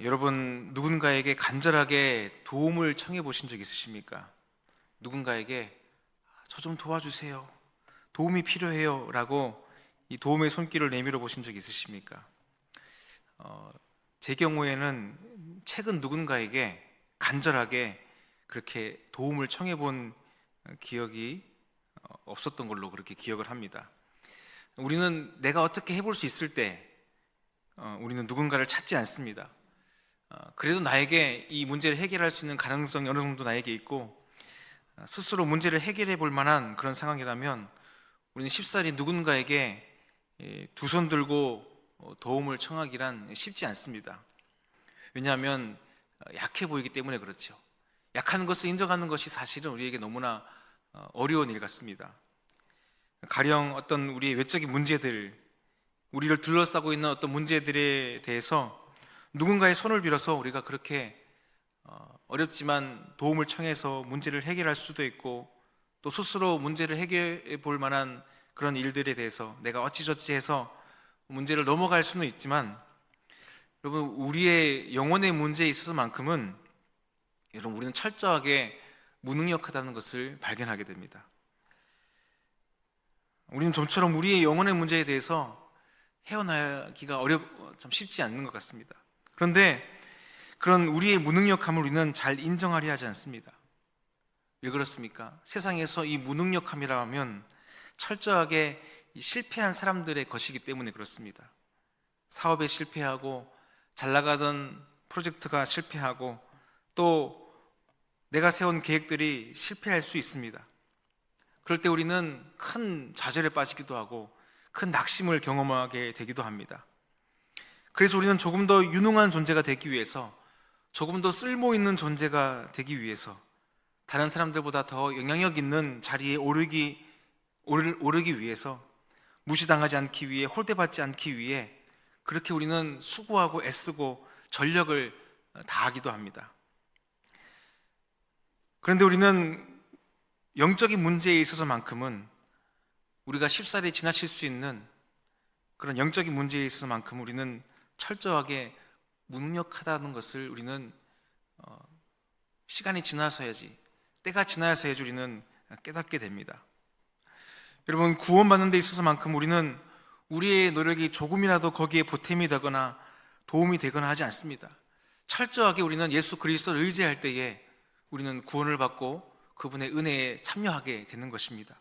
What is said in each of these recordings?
여러분 누군가에게 간절하게 도움을 청해 보신 적 있으십니까? 누군가에게 저 좀 도와주세요, 도움이 필요해요 라고 이 도움의 손길을 내밀어 보신 적 있으십니까? 제 경우에는 최근 누군가에게 간절하게 그렇게 도움을 청해 본 기억이 없었던 걸로 그렇게 기억을 합니다. 우리는 내가 어떻게 해볼 수 있을 때 우리는 누군가를 찾지 않습니다. 그래도 나에게 이 문제를 해결할 수 있는 가능성이 어느 정도 나에게 있고 스스로 문제를 해결해 볼 만한 그런 상황이라면 우리는 쉽사리 누군가에게 두 손 들고 도움을 청하기란 쉽지 않습니다. 왜냐하면 약해 보이기 때문에 그렇죠. 약한 것을 인정하는 것이 사실은 우리에게 너무나 어려운 일 같습니다. 가령 어떤 우리의 외적인 문제들, 우리를 둘러싸고 있는 어떤 문제들에 대해서 누군가의 손을 빌어서 우리가 그렇게 어렵지만 도움을 청해서 문제를 해결할 수도 있고, 또 스스로 문제를 해결해 볼 만한 그런 일들에 대해서 내가 어찌저찌 해서 문제를 넘어갈 수는 있지만, 여러분 우리의 영혼의 문제에 있어서만큼은 여러분 우리는 철저하게 무능력하다는 것을 발견하게 됩니다. 우리는 좀처럼 우리의 영혼의 문제에 대해서 헤어나기가 참 쉽지 않는 것 같습니다. 그런데 그런 우리의 무능력함을 우리는 잘 인정하려 하지 않습니다. 왜 그렇습니까? 세상에서 이 무능력함이라 하면 철저하게 실패한 사람들의 것이기 때문에 그렇습니다. 사업에 실패하고 잘 나가던 프로젝트가 실패하고 또 내가 세운 계획들이 실패할 수 있습니다. 그럴 때 우리는 큰 좌절에 빠지기도 하고 큰 낙심을 경험하게 되기도 합니다. 그래서 우리는 조금 더 유능한 존재가 되기 위해서, 조금 더 쓸모 있는 존재가 되기 위해서, 다른 사람들보다 더 영향력 있는 자리에 오르기 위해서, 무시당하지 않기 위해, 홀대받지 않기 위해 그렇게 우리는 수고하고 애쓰고 전력을 다하기도 합니다. 그런데 우리는 영적인 문제에 있어서만큼은, 우리가 쉽사리 지나칠 수 있는 그런 영적인 문제에 있어서만큼 우리는 철저하게 무능력하다는 것을 우리는 시간이 지나서야지, 때가 지나서야지 우리는 깨닫게 됩니다. 여러분, 구원받는 데 있어서만큼 우리는 우리의 노력이 조금이라도 거기에 보탬이 되거나 도움이 되거나 하지 않습니다. 철저하게 우리는 예수 그리스도를 의지할 때에 우리는 구원을 받고 그분의 은혜에 참여하게 되는 것입니다.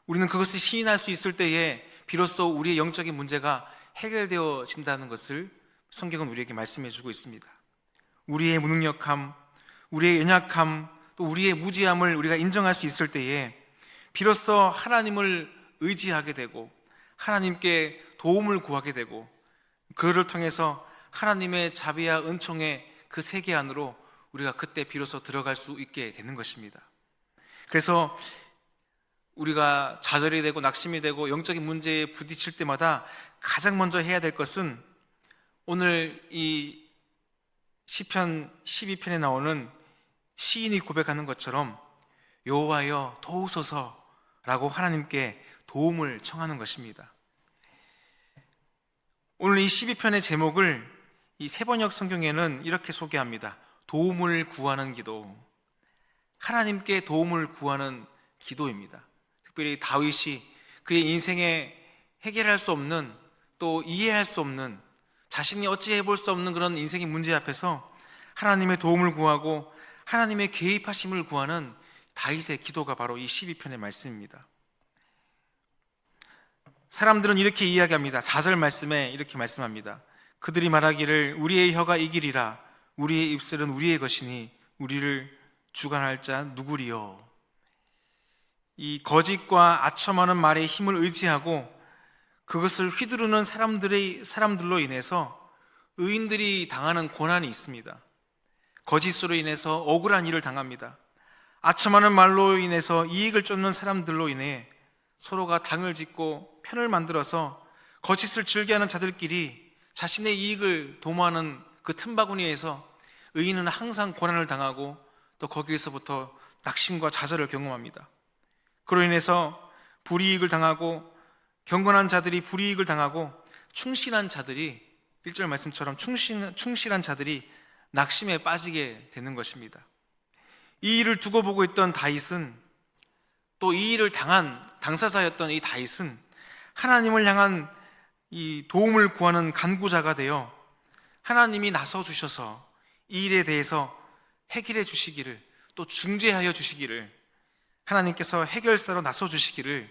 우리는 그것을 시인할 수 있을 때에 비로소 우리의 영적인 문제가 해결되어진다는 것을 성경은 우리에게 말씀해 주고 있습니다. 우리의 무능력함, 우리의 연약함, 또 우리의 무지함을 우리가 인정할 수 있을 때에 비로소 하나님을 의지하게 되고 하나님께 도움을 구하게 되고, 그를 통해서 하나님의 자비와 은총의 그 세계 안으로 우리가 그때 비로소 들어갈 수 있게 되는 것입니다. 그래서 우리가 좌절이 되고 낙심이 되고 영적인 문제에 부딪힐 때마다 가장 먼저 해야 될 것은 오늘 이 시편 12편에 나오는 시인이 고백하는 것처럼 여호와여 도우소서라고 하나님께 도움을 청하는 것입니다. 오늘 이 12편의 제목을 이 세번역 성경에는 이렇게 소개합니다. 도움을 구하는 기도. 하나님께 도움을 구하는 기도입니다. 특별히 다윗이 그의 인생에 해결할 수 없는, 또 이해할 수 없는, 자신이 어찌해 볼 수 없는 그런 인생의 문제 앞에서 하나님의 도움을 구하고 하나님의 개입하심을 구하는 다윗의 기도가 바로 이 12편의 말씀입니다. 사람들은 이렇게 이야기합니다. 4절 말씀에 이렇게 말씀합니다. 그들이 말하기를 우리의 혀가 이기리라, 우리의 입술은 우리의 것이니 우리를 주관할 자 누구리요. 이 거짓과 아첨하는 말의 힘을 의지하고 그것을 휘두르는 사람들로 인해서 의인들이 당하는 고난이 있습니다. 거짓으로 인해서 억울한 일을 당합니다. 아첨하는 말로 인해서 이익을 쫓는 사람들로 인해 서로가 당을 짓고 편을 만들어서 거짓을 즐겨하는 자들끼리 자신의 이익을 도모하는 그 틈바구니에서 의인은 항상 고난을 당하고 또 거기에서부터 낙심과 좌절을 경험합니다. 그로 인해서 불이익을 당하고, 경건한 자들이 불이익을 당하고, 충실한 자들이 1절 말씀처럼 충실한 자들이 낙심에 빠지게 되는 것입니다. 이 일을 두고 보고 있던 다윗은, 또 이 일을 당한 당사자였던 이 다윗은 하나님을 향한 이 도움을 구하는 간구자가 되어 하나님이 나서 주셔서 이 일에 대해서 해결해 주시기를, 또 중재하여 주시기를, 하나님께서 해결사로 나서 주시기를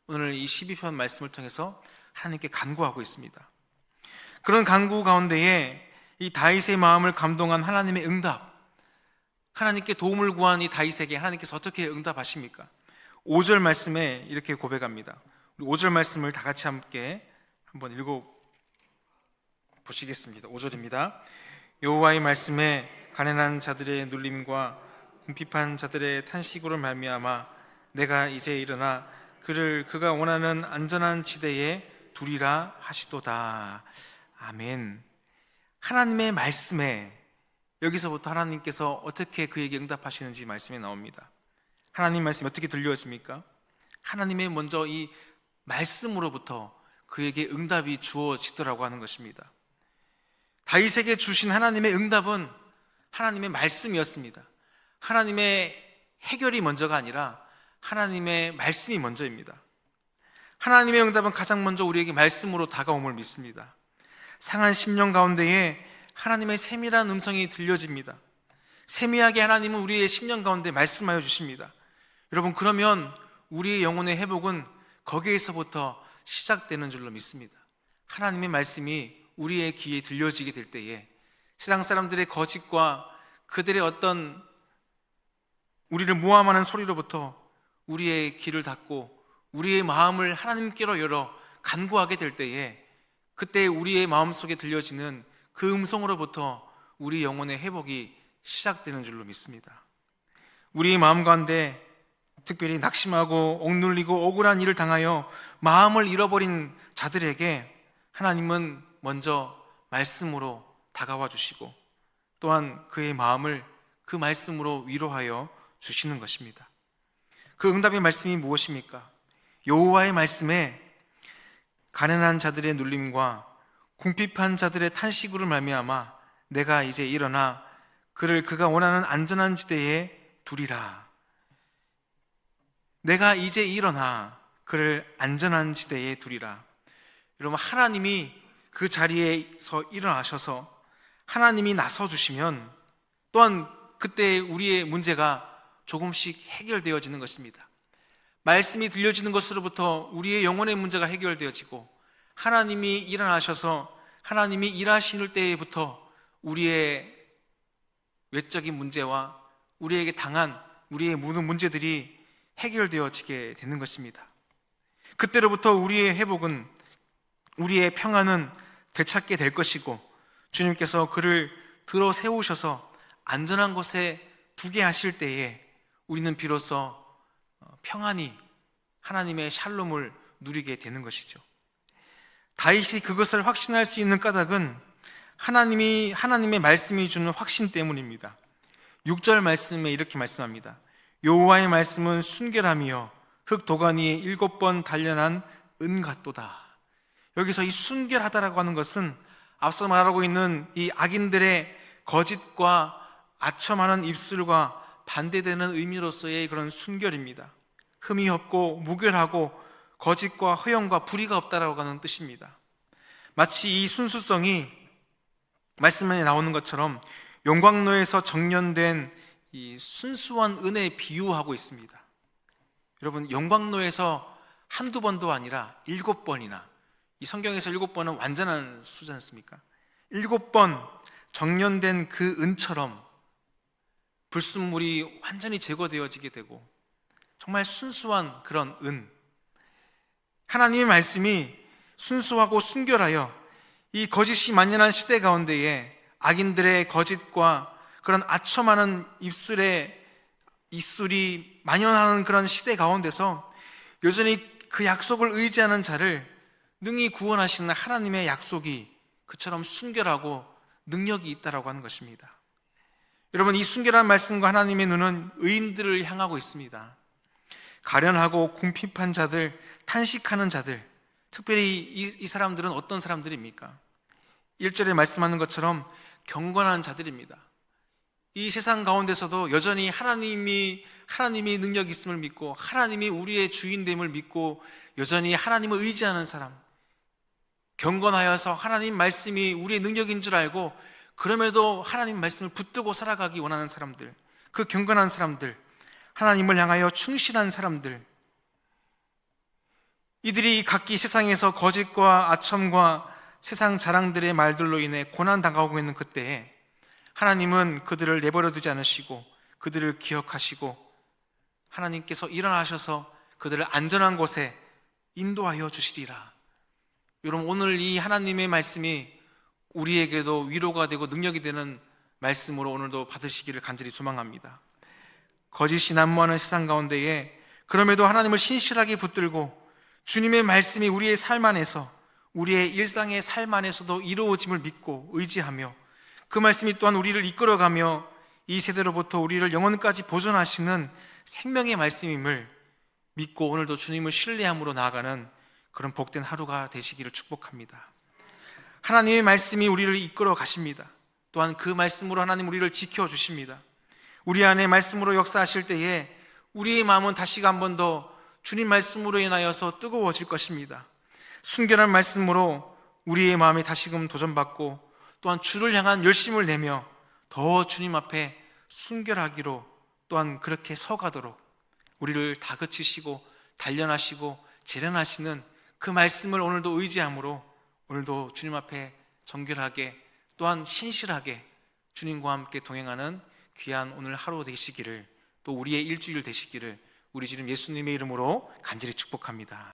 오늘 이 12편 말씀을 통해서 하나님께 간구하고 있습니다. 그런 간구 가운데에 이 다윗의 마음을 감동한 하나님의 응답, 하나님께 도움을 구한 이 다윗에게 하나님께서 어떻게 응답하십니까? 5절 말씀에 이렇게 고백합니다. 5절 말씀을 다 같이 함께 한번 읽어 보시겠습니다. 5절입니다. 여호와의 말씀에 가난한 자들의 눌림과 궁핍한 자들의 탄식으로 말미암아 내가 이제 일어나 그를 그가 원하는 안전한 지대에 두리라 하시도다. 아멘. 하나님의 말씀에, 여기서부터 하나님께서 어떻게 그에게 응답하시는지 말씀에 나옵니다. 하나님 말씀이 어떻게 들려집니까? 하나님의 먼저 이 말씀으로부터 그에게 응답이 주어지더라고 하는 것입니다. 다윗에게 주신 하나님의 응답은 하나님의 말씀이었습니다. 하나님의 해결이 먼저가 아니라 하나님의 말씀이 먼저입니다. 하나님의 응답은 가장 먼저 우리에게 말씀으로 다가옴을 믿습니다. 상한 심령 가운데에 하나님의 세밀한 음성이 들려집니다. 세미하게 하나님은 우리의 심령 가운데 말씀하여 주십니다. 여러분, 그러면 우리의 영혼의 회복은 거기에서부터 시작되는 줄로 믿습니다. 하나님의 말씀이 우리의 귀에 들려지게 될 때에 세상 사람들의 거짓과 그들의 어떤 우리를 모함하는 소리로부터 우리의 귀를 닫고 우리의 마음을 하나님께로 열어 간구하게 될 때에, 그때 우리의 마음속에 들려지는 그 음성으로부터 우리 영혼의 회복이 시작되는 줄로 믿습니다. 우리의 마음 가운데 특별히 낙심하고 억눌리고 억울한 일을 당하여 마음을 잃어버린 자들에게 하나님은 먼저 말씀으로 다가와 주시고 또한 그의 마음을 그 말씀으로 위로하여 주시는 것입니다. 그 응답의 말씀이 무엇입니까? 여호와의 말씀에 가난한 자들의 눌림과 궁핍한 자들의 탄식으로 말미암아 내가 이제 일어나 그를 그가 원하는 안전한 지대에 두리라. 내가 이제 일어나 그를 안전한 지대에 두리라. 여러분, 하나님이 그 자리에서 일어나셔서 하나님이 나서 주시면 또한 그때 우리의 문제가 조금씩 해결되어지는 것입니다. 말씀이 들려지는 것으로부터 우리의 영혼의 문제가 해결되어지고, 하나님이 일어나셔서 하나님이 일하실 때부터 우리의 외적인 문제와 우리에게 당한 우리의 모든 문제들이 해결되어지게 되는 것입니다. 그때로부터 우리의 회복은, 우리의 평안은 되찾게 될 것이고, 주님께서 그를 들어 세우셔서 안전한 곳에 두게 하실 때에 우리는 비로소 평안히 하나님의 샬롬을 누리게 되는 것이죠. 다윗이 그것을 확신할 수 있는 까닭은 하나님의 말씀이 주는 확신 때문입니다. 6절 말씀에 이렇게 말씀합니다. 여호와의 말씀은 순결함이요 흙 도가니에 7번 단련한 은 같도다. 여기서 이 순결하다라고 하는 것은 앞서 말하고 있는 이 악인들의 거짓과 아첨하는 입술과 반대되는 의미로서의 그런 순결입니다. 흠이 없고 무결하고 거짓과 허영과 불의가 없다라고 하는 뜻입니다. 마치 이 순수성이 말씀에 나오는 것처럼 용광로에서 정련된 이 순수한 은에 비유하고 있습니다. 여러분, 용광로에서 한두 번도 아니라 7번이나, 이 성경에서 7번은 완전한 수지 않습니까? 7번 정련된 그 은처럼 불순물이 완전히 제거되어지게 되고 정말 순수한 그런 은, 하나님의 말씀이 순수하고 순결하여 이 거짓이 만연한 시대 가운데에 악인들의 거짓과 그런 아첨하는 입술이 만연하는 그런 시대 가운데서 여전히 그 약속을 의지하는 자를 능히 구원하시는 하나님의 약속이 그처럼 순결하고 능력이 있다라고 하는 것입니다. 여러분, 이 순결한 말씀과 하나님의 눈은 의인들을 향하고 있습니다. 가련하고 궁핍한 자들, 탄식하는 자들, 특별히 이 사람들은 어떤 사람들입니까? 1절에 말씀하는 것처럼 경건한 자들입니다. 이 세상 가운데서도 여전히 하나님이 능력이 있음을 믿고 하나님이 우리의 주인됨을 믿고 여전히 하나님을 의지하는 사람, 경건하여서 하나님 말씀이 우리의 능력인 줄 알고 그럼에도 하나님 말씀을 붙들고 살아가기 원하는 사람들, 그 경건한 사람들, 하나님을 향하여 충실한 사람들, 이들이 각기 세상에서 거짓과 아첨과 세상 자랑들의 말들로 인해 고난당하고 있는 그때에 하나님은 그들을 내버려 두지 않으시고 그들을 기억하시고 하나님께서 일어나셔서 그들을 안전한 곳에 인도하여 주시리라. 여러분, 오늘 이 하나님의 말씀이 우리에게도 위로가 되고 능력이 되는 말씀으로 오늘도 받으시기를 간절히 소망합니다. 거짓이 난무하는 세상 가운데에 그럼에도 하나님을 신실하게 붙들고 주님의 말씀이 우리의 삶 안에서, 우리의 일상의 삶 안에서도 이루어짐을 믿고 의지하며 그 말씀이 또한 우리를 이끌어가며 이 세대로부터 우리를 영원까지 보존하시는 생명의 말씀임을 믿고 오늘도 주님을 신뢰함으로 나아가는 그런 복된 하루가 되시기를 축복합니다. 하나님의 말씀이 우리를 이끌어 가십니다. 또한 그 말씀으로 하나님 우리를 지켜주십니다. 우리 안에 말씀으로 역사하실 때에 우리의 마음은 다시금 한 번 더 주님 말씀으로 인하여서 뜨거워질 것입니다. 순결한 말씀으로 우리의 마음이 다시금 도전받고 또한 주를 향한 열심을 내며 더 주님 앞에 순결하기로 또한 그렇게 서가도록 우리를 다그치시고 단련하시고 재련하시는 그 말씀을 오늘도 의지함으로 오늘도 주님 앞에 정결하게 또한 신실하게 주님과 함께 동행하는 귀한 오늘 하루 되시기를, 또 우리의 일주일 되시기를 우리 주님 예수님의 이름으로 간절히 축복합니다.